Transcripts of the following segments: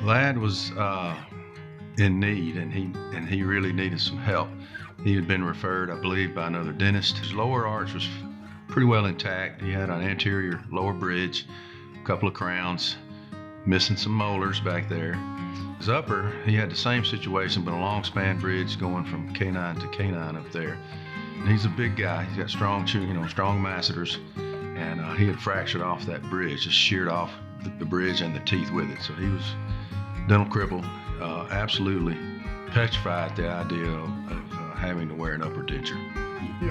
Lad was in need, and he really needed some help. He had been referred, I believe, by another dentist. His lower arch was pretty well intact. He had an anterior lower bridge, a couple of crowns, missing some molars back there. His upper, he had the same situation, but a long span bridge going from canine to canine up there. And he's a big guy. He's got strong masseters, and he had fractured off that bridge, just sheared off the bridge and the teeth with it. So he was dental cripple, absolutely petrified at the idea of having to wear an upper denture.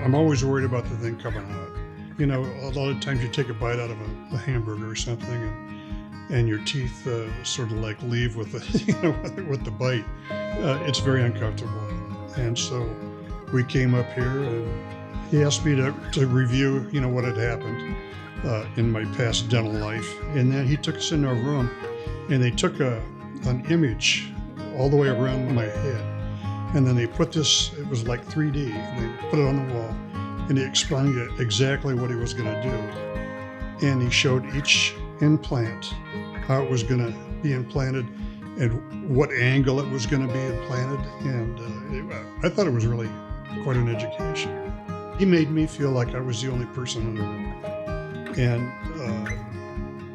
I'm always worried about the thing coming out. You know, a lot of times you take a bite out of a hamburger or something, and your teeth sort of like leave with the with the bite. It's very uncomfortable. And so we came up here, and he asked me to review, what had happened in my past dental life. And then he took us into a room, and they took an image all the way around my head. And then they put this, it was like 3D, they put it on the wall, and he explained exactly what he was going to do. And he showed each implant, how it was going to be implanted, and what angle it was going to be implanted. And I thought it was really quite an education. He made me feel like I was the only person in the room. And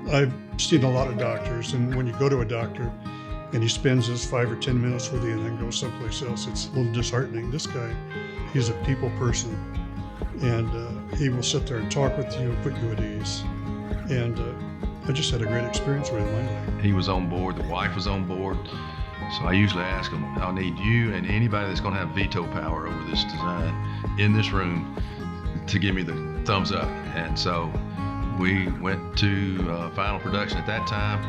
I've seen a lot of doctors, and when you go to a doctor and he spends his 5 or 10 minutes with you and then goes someplace else, it's a little disheartening. This guy, he's a people person, and he will sit there and talk with you and put you at ease. And I just had a great experience with him. He was on board, the wife was on board. So I usually ask him, I'll need you and anybody that's gonna have veto power over this design in this room to give me the thumbs up. And so we went to final production at that time.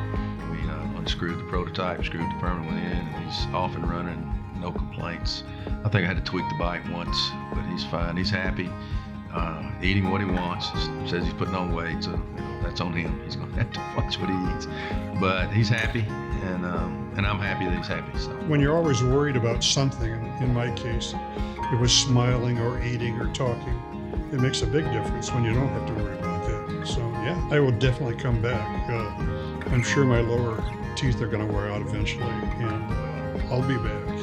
We unscrewed the prototype, screwed the permanent one in, and he's off and running, no complaints. I think I had to tweak the bite once, but he's fine, he's happy, eating what he wants. Says he's putting on weight, so that's on him. He's gonna have to watch what he eats. But he's happy, and I'm happy that he's happy. So when you're always worried about something, in my case, it was smiling or eating or talking, it makes a big difference when you don't have to worry about that. So yeah, I will definitely come back. I'm sure my lower teeth are going to wear out eventually, and I'll be back.